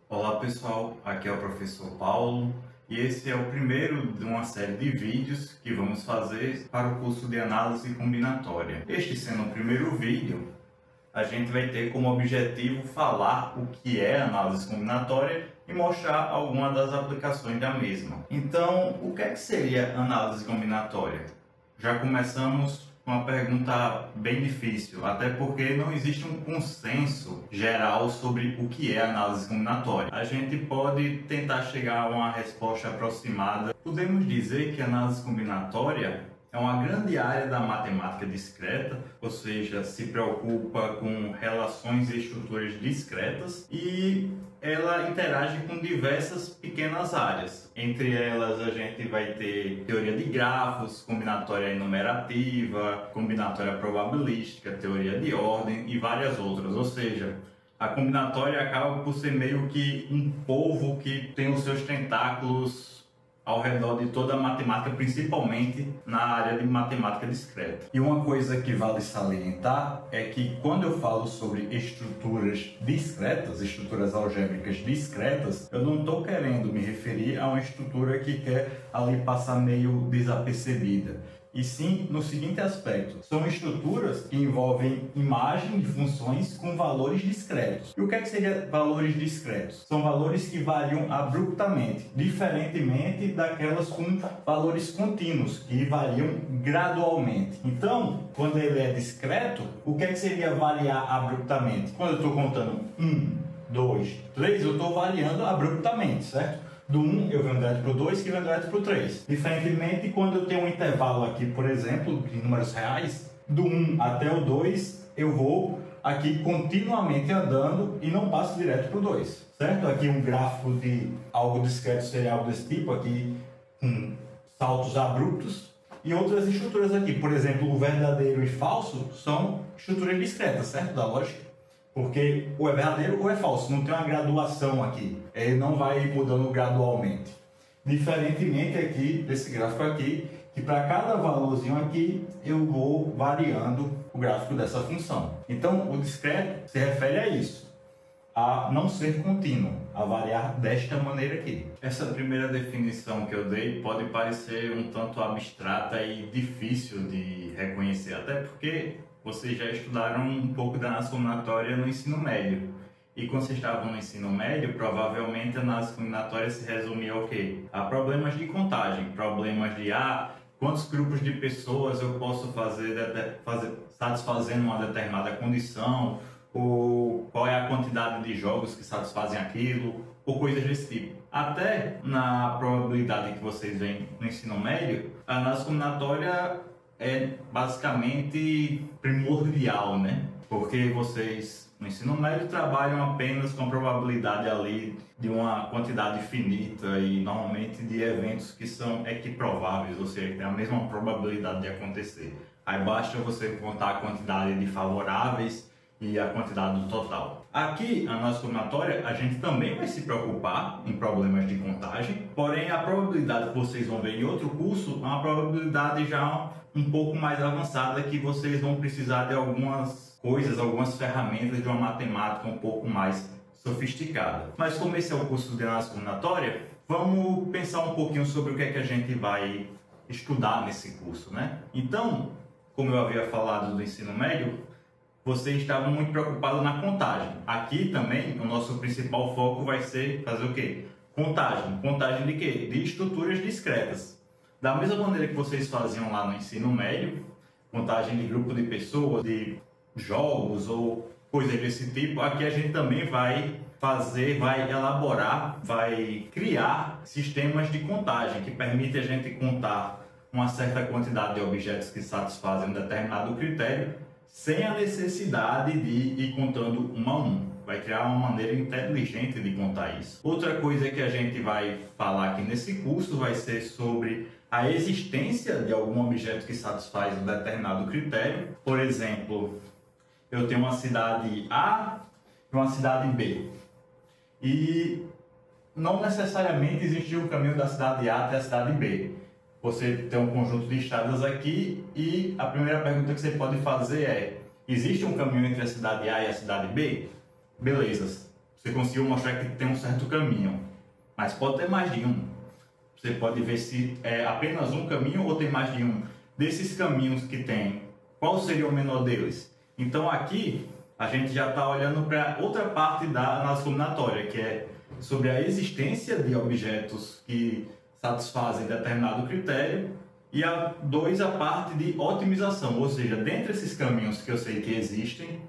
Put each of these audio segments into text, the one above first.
Olá pessoal, aqui é o professor Paulo e esse é o primeiro de uma série de vídeos que vamos fazer para o curso de análise combinatória. Este sendo o primeiro vídeo, a gente vai ter como objetivo falar o que é análise combinatória e mostrar algumas das aplicações da mesma. Então, o que é que seria análise combinatória? Já começamos com uma pergunta bem difícil, até porque não existe um consenso geral sobre o que é análise combinatória. A gente pode tentar chegar a uma resposta aproximada. Podemos dizer que a análise combinatória é uma grande área da matemática discreta, ou seja, se preocupa com relações e estruturas discretas e ela interage com diversas pequenas áreas. Entre elas a gente vai ter teoria de grafos, combinatória enumerativa, combinatória probabilística, teoria de ordem e várias outras. Ou seja, a combinatória acaba por ser meio que um polvo que tem os seus tentáculos ao redor de toda a matemática, principalmente na área de matemática discreta. E uma coisa que vale salientar é que quando eu falo sobre estruturas discretas, estruturas algébricas discretas, eu não estou querendo me referir a uma estrutura que quer ali passar meio desapercebida. E sim no seguinte aspecto: são estruturas que envolvem imagem de funções com valores discretos. E o que é que seria valores discretos? São valores que variam abruptamente, diferentemente daquelas com valores contínuos, que variam gradualmente. Então, quando ele é discreto, o que é que seria variar abruptamente? Quando eu estou contando 1, 2, 3, eu estou variando abruptamente, certo? Do 1 eu venho direto para o 2, que vem direto para o 3. Diferentemente, quando eu tenho um intervalo aqui, por exemplo, de números reais, do 1 até o 2, eu vou aqui continuamente andando e não passo direto para o 2. Certo? Aqui um gráfico de algo discreto seria algo desse tipo, aqui com saltos abruptos. E outras estruturas aqui, por exemplo, o verdadeiro e falso são estruturas discretas, certo? Da lógica. Porque ou é verdadeiro ou é falso, não tem uma graduação aqui, ele não vai mudando gradualmente. Diferentemente aqui, desse gráfico aqui, que para cada valorzinho aqui, eu vou variando o gráfico dessa função. Então, o discreto se refere a isso, a não ser contínuo, a variar desta maneira aqui. Essa primeira definição que eu dei pode parecer um tanto abstrata e difícil de reconhecer, até porque vocês já estudaram um pouco da análise combinatória no ensino médio. E quando vocês estavam no ensino médio, provavelmente a análise combinatória se resumia ao quê? A problemas de contagem, problemas de quantos grupos de pessoas eu posso satisfazendo uma determinada condição, ou qual é a quantidade de jogos que satisfazem aquilo, ou coisas desse tipo. Até na probabilidade que vocês veem no ensino médio, a análise combinatória é basicamente primordial, né? Porque vocês no ensino médio trabalham apenas com a probabilidade ali de uma quantidade finita e normalmente de eventos que são equiprováveis, ou seja, tem a mesma probabilidade de acontecer. Aí basta você contar a quantidade de favoráveis e a quantidade do total. Aqui, na análise combinatória, a gente também vai se preocupar em problemas de contagem, porém a probabilidade que vocês vão ver em outro curso é uma probabilidade já um pouco mais avançada, que vocês vão precisar de algumas coisas, algumas ferramentas de uma matemática um pouco mais sofisticada. Mas como esse é o curso de análise combinatória, vamos pensar um pouquinho sobre o que é que a gente vai estudar nesse curso, né? Então, como eu havia falado do ensino médio, vocês estavam muito preocupados na contagem. Aqui também, o nosso principal foco vai ser fazer o quê? Contagem. Contagem de quê? De estruturas discretas. Da mesma maneira que vocês faziam lá no ensino médio, contagem de grupo de pessoas, de jogos ou coisas desse tipo, aqui a gente também vai elaborar, vai criar sistemas de contagem que permitem a gente contar uma certa quantidade de objetos que satisfazem um determinado critério, sem a necessidade de ir contando um a um. Vai criar uma maneira inteligente de contar isso. Outra coisa que a gente vai falar aqui nesse curso vai ser sobre a existência de algum objeto que satisfaz um determinado critério. Por exemplo, eu tenho uma cidade A e uma cidade B. E não necessariamente existe um caminho da cidade A até a cidade B. Você tem um conjunto de estradas aqui e a primeira pergunta que você pode fazer é: existe um caminho entre a cidade A e a cidade B? Beleza. você conseguiu mostrar que tem um certo caminho, mas pode ter mais de um. Você pode ver se é apenas um caminho ou tem mais de um. Desses caminhos que tem, qual seria o menor deles? Então aqui a gente já está olhando para outra parte da análise combinatória, que é sobre a existência de objetos que satisfazem determinado critério, e a parte de otimização, ou seja, dentre esses caminhos que eu sei que existem,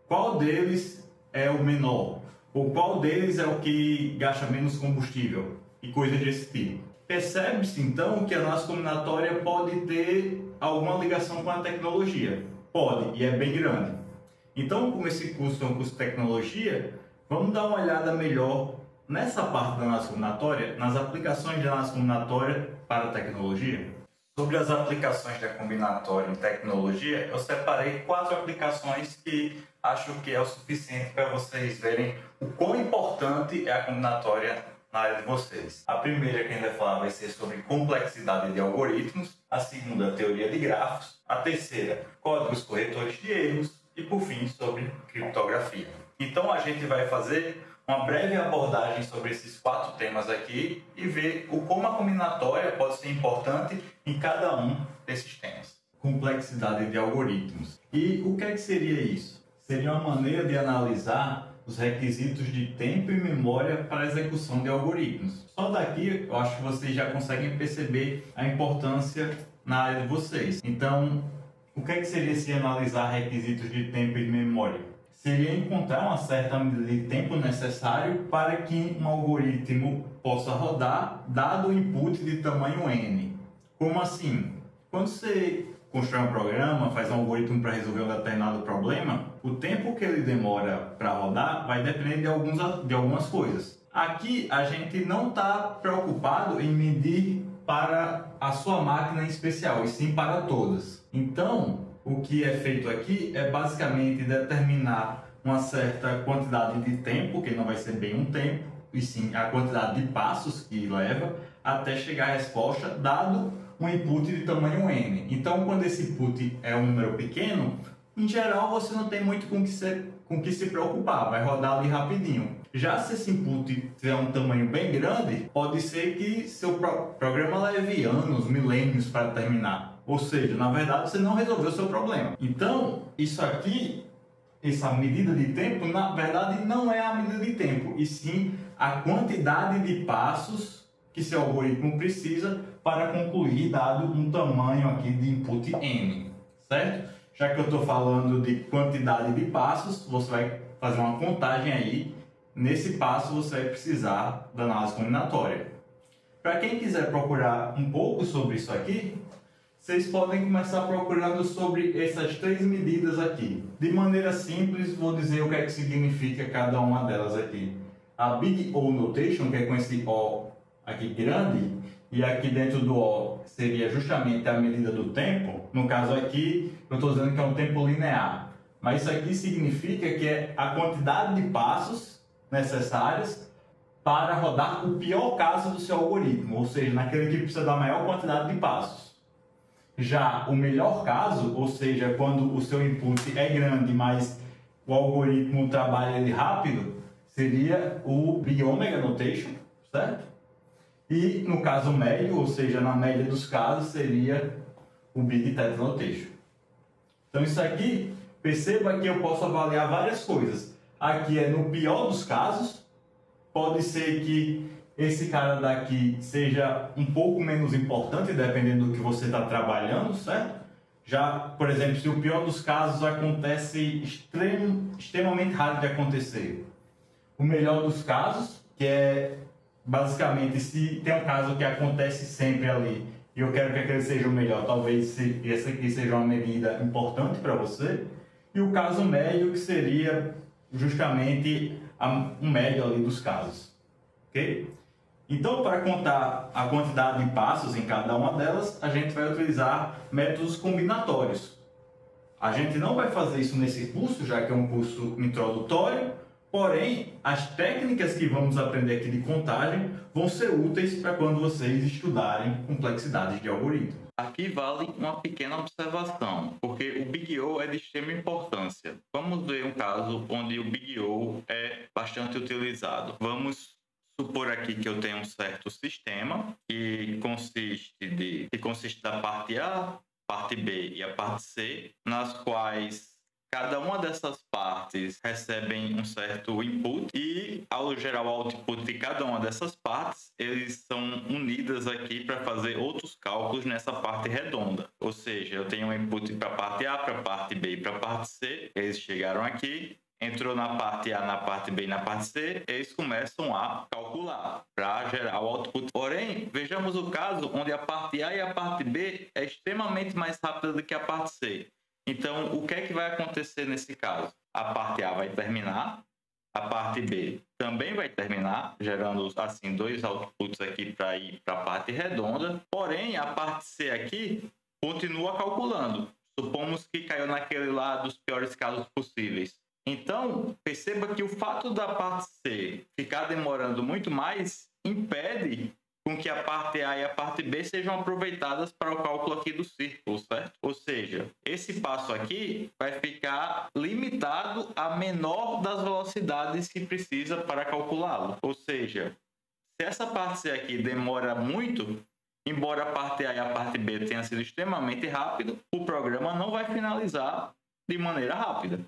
qual deles é o menor, ou qual deles é o que gasta menos combustível, e coisas desse tipo. Percebe-se então que a análise combinatória pode ter alguma ligação com a tecnologia. Pode, e é bem grande. Então, como esse curso é um curso de tecnologia, vamos dar uma olhada melhor nessa parte da análise combinatória, nas aplicações de análise combinatória para a tecnologia. Sobre as aplicações da combinatória em tecnologia, eu separei 4 aplicações que acho que é o suficiente para vocês verem o quão importante é a combinatória na área de vocês. A primeira que a gente vai falar vai ser sobre complexidade de algoritmos, a segunda, teoria de grafos, a terceira, códigos corretores de erros e, por fim, sobre criptografia. Então, a gente vai fazer uma breve abordagem sobre esses 4 temas aqui e ver como a combinatória pode ser importante em cada um desses temas. Complexidade de algoritmos. E o que é que seria isso? Seria uma maneira de analisar os requisitos de tempo e memória para a execução de algoritmos. Só daqui eu acho que vocês já conseguem perceber a importância na área de vocês. Então, o que é que seria se analisar requisitos de tempo e de memória? Seria encontrar uma certa medida de tempo necessário para que um algoritmo possa rodar, dado o input de tamanho n. Como assim? Quando você constrói um programa, faz um algoritmo para resolver um determinado problema, o tempo que ele demora para rodar vai depender de algumas coisas. Aqui a gente não está preocupado em medir para a sua máquina em especial, e sim para todas. Então, o que é feito aqui é basicamente determinar uma certa quantidade de tempo, que não vai ser bem um tempo, e sim a quantidade de passos que leva até chegar à resposta, dado um input de tamanho n. Então, quando esse input é um número pequeno, em geral você não tem muito com que se preocupar, vai rodar ali rapidinho. Já se esse input tiver um tamanho bem grande, pode ser que seu programa leve anos, milênios para terminar. Ou seja, na verdade você não resolveu o seu problema. Então, isso aqui, essa medida de tempo, na verdade não é a medida de tempo, e sim a quantidade de passos que seu algoritmo precisa para concluir, dado um tamanho aqui de input n, certo? Já que eu estou falando de quantidade de passos, você vai fazer uma contagem aí. Nesse passo você vai precisar da análise combinatória. Para quem quiser procurar um pouco sobre isso aqui, vocês podem começar procurando sobre essas 3 medidas aqui. De maneira simples, vou dizer o que é que significa cada uma delas aqui. A Big O Notation, que é com esse O aqui grande, e aqui dentro do O seria justamente a medida do tempo. No caso aqui, eu estou dizendo que é um tempo linear. Mas isso aqui significa que é a quantidade de passos necessários para rodar o pior caso do seu algoritmo, ou seja, naquele que precisa da maior quantidade de passos. Já o melhor caso, ou seja, quando o seu input é grande, mas o algoritmo trabalha ele rápido, seria o Big Omega Notation, certo? E no caso médio, ou seja, na média dos casos, seria o Big Theta Notation. Então isso aqui, perceba que eu posso avaliar várias coisas. Aqui é no pior dos casos, pode ser que esse cara daqui seja um pouco menos importante, dependendo do que você está trabalhando, certo? Já, por exemplo, se o pior dos casos acontece extremamente raro de acontecer. O melhor dos casos, que é basicamente se tem um caso que acontece sempre ali e eu quero que aquele seja o melhor, talvez essa aqui seja uma medida importante para você. E o caso médio, que seria justamente um médio ali dos casos. Ok? Então, para contar a quantidade de passos em cada uma delas, a gente vai utilizar métodos combinatórios. A gente não vai fazer isso nesse curso, já que é um curso introdutório, Porém, as técnicas que vamos aprender aqui de contagem vão ser úteis para quando vocês estudarem complexidades de algoritmo. Aqui vale uma pequena observação, porque o Big O é de extrema importância. Vamos ver um caso onde o Big O é bastante utilizado. Vamos supor aqui que eu tenho um certo sistema que consiste da parte A, parte B e a parte C, nas quais cada uma dessas partes recebem um certo input e, ao gerar o output de cada uma dessas partes, eles são unidas aqui para fazer outros cálculos nessa parte redonda. Ou seja, eu tenho um input para a parte A, para a parte B e para a parte C, eles chegaram aqui, entrou na parte A, na parte B e na parte C, eles começam a calcular para gerar o output. Porém, vejamos o caso onde a parte A e a parte B é extremamente mais rápida do que a parte C. Então, o que é que vai acontecer nesse caso? A parte A vai terminar, a parte B também vai terminar, gerando assim dois outputs aqui para ir para a parte redonda. Porém, a parte C aqui continua calculando. Supomos que caiu naquele lá dos piores casos possíveis. Então, perceba que o fato da parte C ficar demorando muito mais impede com que a parte A e a parte B sejam aproveitadas para o cálculo aqui do círculo, certo? Ou seja, esse passo aqui vai ficar limitado à menor das velocidades que precisa para calculá-lo. Ou seja, se essa parte C aqui demora muito, embora a parte A e a parte B tenham sido extremamente rápido, o programa não vai finalizar de maneira rápida.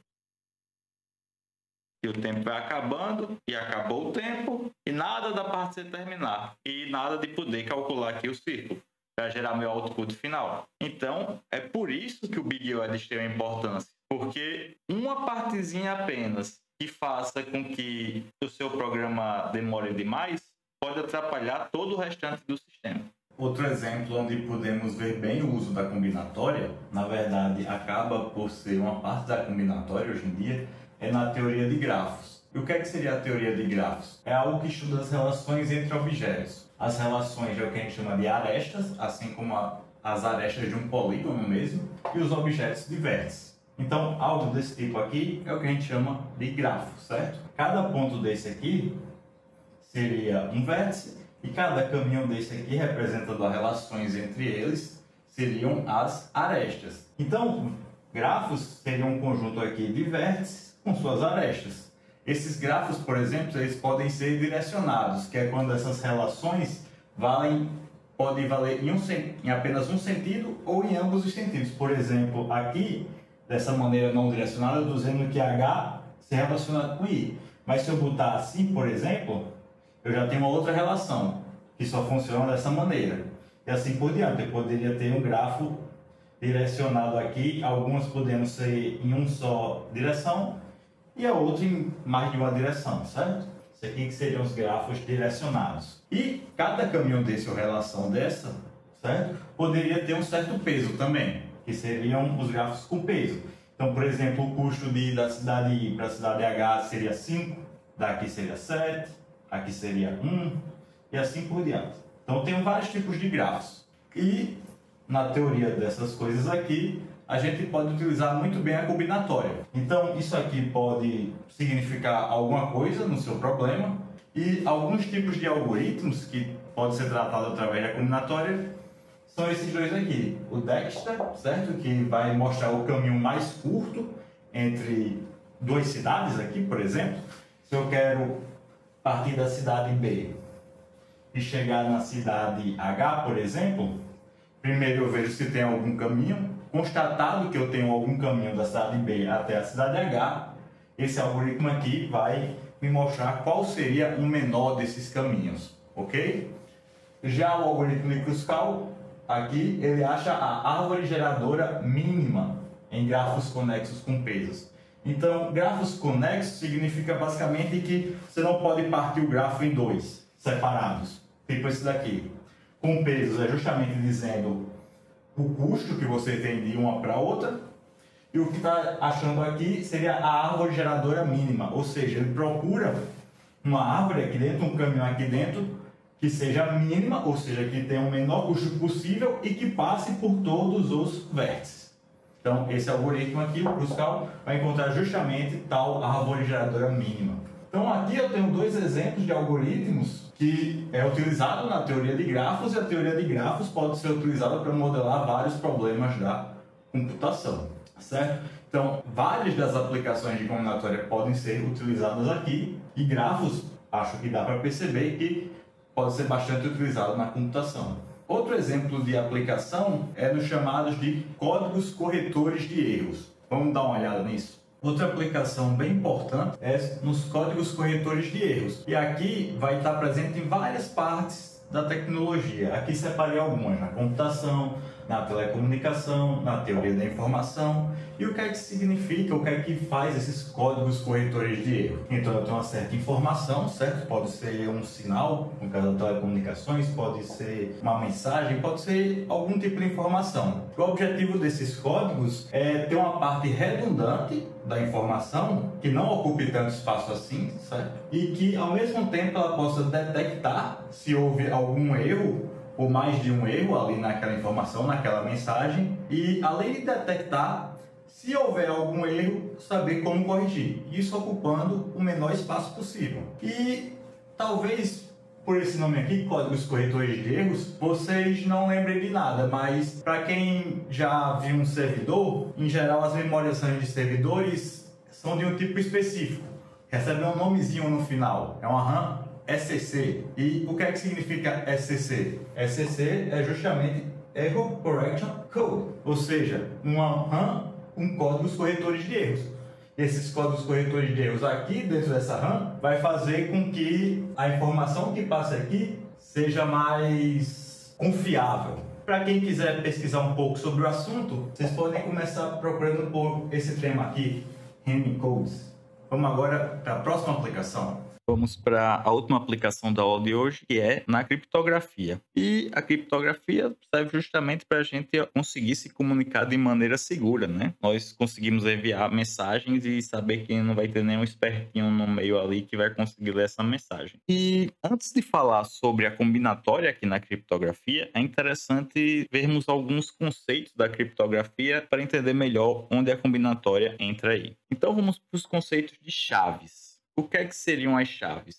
E o tempo vai acabando, e acabou o tempo, e nada da parte C terminar, e nada de poder calcular aqui o círculo, para gerar meu output final. Então, é por isso que o Big O é de extrema importância, porque uma partezinha apenas que faça com que o seu programa demore demais, pode atrapalhar todo o restante do sistema. Outro exemplo onde podemos ver bem o uso da combinatória, na verdade acaba por ser uma parte da combinatória hoje em dia, é na teoria de grafos. E o que é que seria a teoria de grafos? É algo que estuda as relações entre objetos. As relações é o que a gente chama de arestas, assim como as arestas de um polígono mesmo, e os objetos de vértices. Então, algo desse tipo aqui é o que a gente chama de grafo, certo? Cada ponto desse aqui seria um vértice, e cada caminho desse aqui, representando as relações entre eles, seriam as arestas. Então, grafos seriam um conjunto aqui de vértices com suas arestas. Esses grafos, por exemplo, eles podem ser direcionados, que é quando essas relações podem valer em apenas um sentido ou em ambos os sentidos. Por exemplo, aqui, dessa maneira não direcionada, eu estou dizendo que H se relaciona com I. Mas se eu botar assim, por exemplo, eu já tenho uma outra relação, que só funciona dessa maneira. E assim por diante, eu poderia ter um grafo direcionado aqui, algumas podendo ser em uma só direção, e a outra em mais de uma direção, certo? Isso aqui que seriam os grafos direcionados. E cada caminho desse ou relação dessa, certo? Poderia ter um certo peso também, que seriam os grafos com peso. Então, por exemplo, o custo de ir da cidade I para a cidade H seria 5, daqui seria 7, aqui seria 1, e assim por diante. Então, tem vários tipos de grafos. E, na teoria dessas coisas aqui, a gente pode utilizar muito bem a combinatória. Então, isso aqui pode significar alguma coisa no seu problema, e alguns tipos de algoritmos que podem ser tratados através da combinatória são esses dois aqui. O Dexter, certo? Que vai mostrar o caminho mais curto entre duas cidades aqui, por exemplo. Se eu quero partir da cidade B e chegar na cidade H, por exemplo, primeiro eu vejo se tem algum caminho. Constatado que eu tenho algum caminho da cidade B até a cidade H, esse algoritmo aqui vai me mostrar qual seria o menor desses caminhos, ok? Já o algoritmo de Kruskal, aqui ele acha a árvore geradora mínima em grafos conexos com pesos. Então, grafos conexos significa basicamente que você não pode partir o grafo em dois separados, tipo esse daqui. Com pesos é justamente dizendo o custo que você tem de uma para outra, e o que está achando aqui seria a árvore geradora mínima, ou seja, ele procura uma árvore aqui dentro, um caminho aqui dentro, que seja mínima, ou seja, que tenha o menor custo possível e que passe por todos os vértices. Então, esse algoritmo aqui, o Kruskal, vai encontrar justamente tal árvore geradora mínima. Então aqui eu tenho dois exemplos de algoritmos que é utilizado na teoria de grafos, e a teoria de grafos pode ser utilizada para modelar vários problemas da computação, certo? Então, várias das aplicações de combinatória podem ser utilizadas aqui, e grafos, acho que dá para perceber que pode ser bastante utilizado na computação. Outro exemplo de aplicação é nos chamados de códigos corretores de erros. Vamos dar uma olhada nisso? Outra aplicação bem importante é nos códigos corretores de erros. E aqui vai estar presente em várias partes da tecnologia. Aqui separei algumas na computação, na telecomunicação, na teoria da informação. E o que é que significa, o que é que faz esses códigos corretores de erro? Então eu tenho uma certa informação, certo? Pode ser um sinal, no caso das telecomunicações, pode ser uma mensagem, pode ser algum tipo de informação. O objetivo desses códigos é ter uma parte redundante da informação, que não ocupe tanto espaço assim, certo? E que ao mesmo tempo ela possa detectar se houve algum erro, ou mais de um erro ali naquela informação, naquela mensagem, e além de detectar, se houver algum erro, saber como corrigir. Isso ocupando o menor espaço possível. E talvez, por esse nome aqui, códigos corretores de erros, vocês não lembrem de nada, mas para quem já viu um servidor, em geral as memórias RAM de servidores são de um tipo específico. Recebe um nomezinho no final. É uma RAM SCC. E o que é que significa SCC? SCC é justamente Error Correction Code, ou seja, uma RAM com códigos corretores de erros. Esses códigos corretores de erros aqui dentro dessa RAM vai fazer com que a informação que passa aqui seja mais confiável. Para quem quiser pesquisar um pouco sobre o assunto, vocês podem começar procurando por esse tema aqui, Hamming Codes. Vamos agora para a próxima aplicação. Vamos para a última aplicação da aula de hoje, que é na criptografia. E a criptografia serve justamente para a gente conseguir se comunicar de maneira segura, né? Nós conseguimos enviar mensagens e saber que não vai ter nenhum espertinho no meio ali que vai conseguir ler essa mensagem. E antes de falar sobre a combinatória aqui na criptografia, é interessante vermos alguns conceitos da criptografia para entender melhor onde a combinatória entra aí. Então vamos para os conceitos de chaves. O que é que seriam as chaves?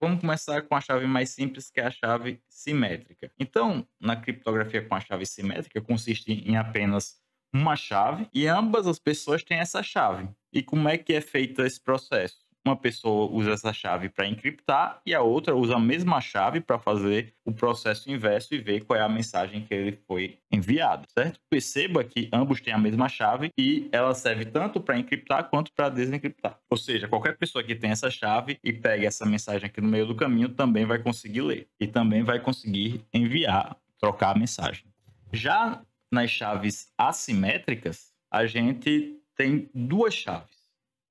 Vamos começar com a chave mais simples, que é a chave simétrica. Então, na criptografia com a chave simétrica, consiste em apenas uma chave e ambas as pessoas têm essa chave. E como é que é feito esse processo? Uma pessoa usa essa chave para encriptar e a outra usa a mesma chave para fazer o processo inverso e ver qual é a mensagem que ele foi enviado, certo? Perceba que ambos têm a mesma chave e ela serve tanto para encriptar quanto para desencriptar. Ou seja, qualquer pessoa que tem essa chave e pega essa mensagem aqui no meio do caminho também vai conseguir ler e também vai conseguir enviar, trocar a mensagem. Já nas chaves assimétricas, a gente tem duas chaves.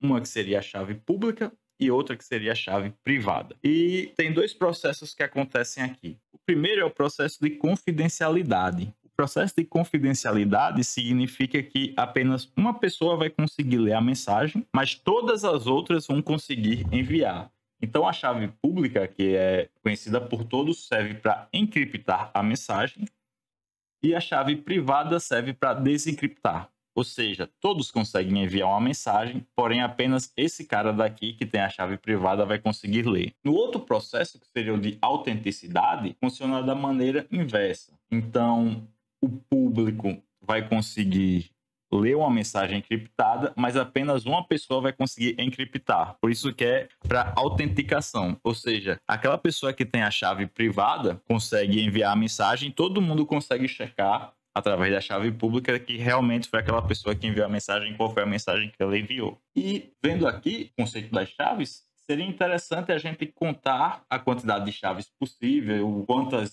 Uma que seria a chave pública e outra que seria a chave privada. E tem dois processos que acontecem aqui. O primeiro é o processo de confidencialidade. O processo de confidencialidade significa que apenas uma pessoa vai conseguir ler a mensagem, mas todas as outras vão conseguir enviar. Então, a chave pública, que é conhecida por todos, serve para encriptar a mensagem e a chave privada serve para desencriptar. Ou seja, todos conseguem enviar uma mensagem, porém apenas esse cara daqui que tem a chave privada vai conseguir ler. No outro processo, que seria o de autenticidade, funciona da maneira inversa. Então, o público vai conseguir ler uma mensagem encriptada, mas apenas uma pessoa vai conseguir encriptar. Por isso que é para autenticação. Ou seja, aquela pessoa que tem a chave privada consegue enviar a mensagem, todo mundo consegue checar através da chave pública que realmente foi aquela pessoa que enviou a mensagem, qual foi a mensagem que ela enviou. E vendo aqui o conceito das chaves, seria interessante a gente contar a quantidade de chaves possível, quantas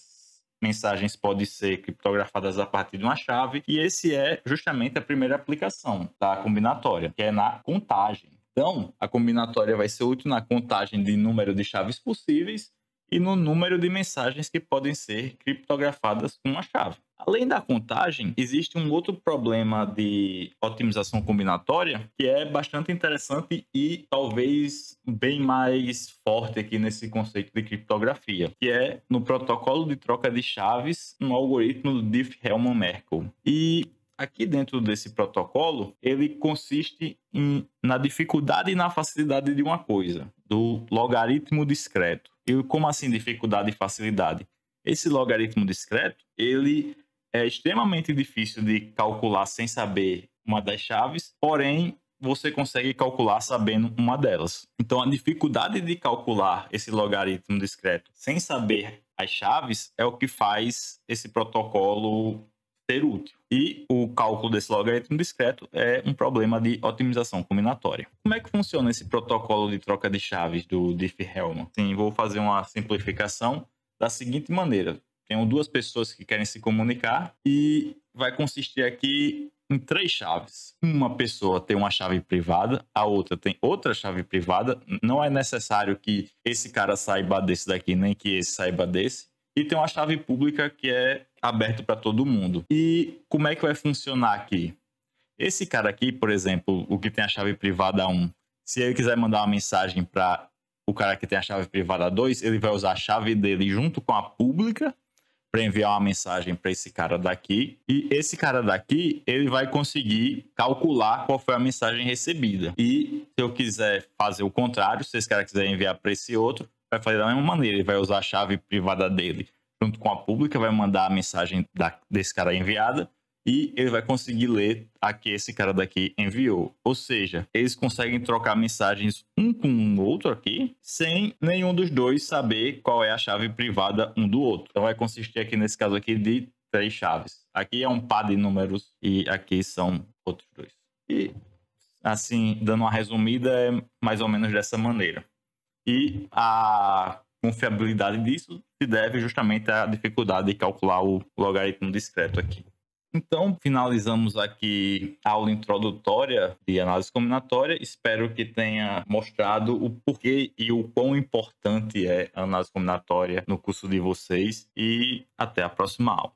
mensagens podem ser criptografadas a partir de uma chave, e esse é justamente a primeira aplicação da combinatória, que é na contagem. Então, a combinatória vai ser útil na contagem de número de chaves possíveis e no número de mensagens que podem ser criptografadas com uma chave. Além da contagem, existe um outro problema de otimização combinatória que é bastante interessante e talvez bem mais forte aqui nesse conceito de criptografia, que é no protocolo de troca de chaves no algoritmo do Diffie-Hellman-Merkle. E aqui dentro desse protocolo, ele consiste na dificuldade e na facilidade de uma coisa, do logaritmo discreto. E como assim dificuldade e facilidade? Esse logaritmo discreto, ele é extremamente difícil de calcular sem saber uma das chaves, porém você consegue calcular sabendo uma delas. Então a dificuldade de calcular esse logaritmo discreto sem saber as chaves é o que faz esse protocolo ser útil. E o cálculo desse logaritmo discreto é um problema de otimização combinatória. Como é que funciona esse protocolo de troca de chaves do Diffie-Hellman? Sim, vou fazer uma simplificação da seguinte maneira. Tenho duas pessoas que querem se comunicar e vai consistir aqui em 3 chaves. Uma pessoa tem uma chave privada, a outra tem outra chave privada. Não é necessário que esse cara saiba desse daqui, nem que esse saiba desse. E tem uma chave pública que é aberta para todo mundo. E como é que vai funcionar aqui? Esse cara aqui, por exemplo, o que tem a chave privada 1, se ele quiser mandar uma mensagem para o cara que tem a chave privada 2, ele vai usar a chave dele junto com a pública para enviar uma mensagem para esse cara daqui. E esse cara daqui, ele vai conseguir calcular qual foi a mensagem recebida. E se eu quiser fazer o contrário, se esse cara quiser enviar para esse outro, vai fazer da mesma maneira. Ele vai usar a chave privada dele junto com a pública, vai mandar a mensagem desse cara enviada e ele vai conseguir ler a que esse cara daqui enviou. Ou seja, eles conseguem trocar mensagens um com o outro aqui, sem nenhum dos dois saber qual é a chave privada um do outro. Então vai consistir aqui, nesse caso aqui, de 3 chaves. Aqui é um par de números e aqui são outros 2. E assim, dando uma resumida, é mais ou menos dessa maneira. E a confiabilidade disso se deve justamente à dificuldade de calcular o logaritmo discreto aqui. Então, finalizamos aqui a aula introdutória de análise combinatória. Espero que tenha mostrado o porquê e o quão importante é a análise combinatória no curso de vocês. E até a próxima aula.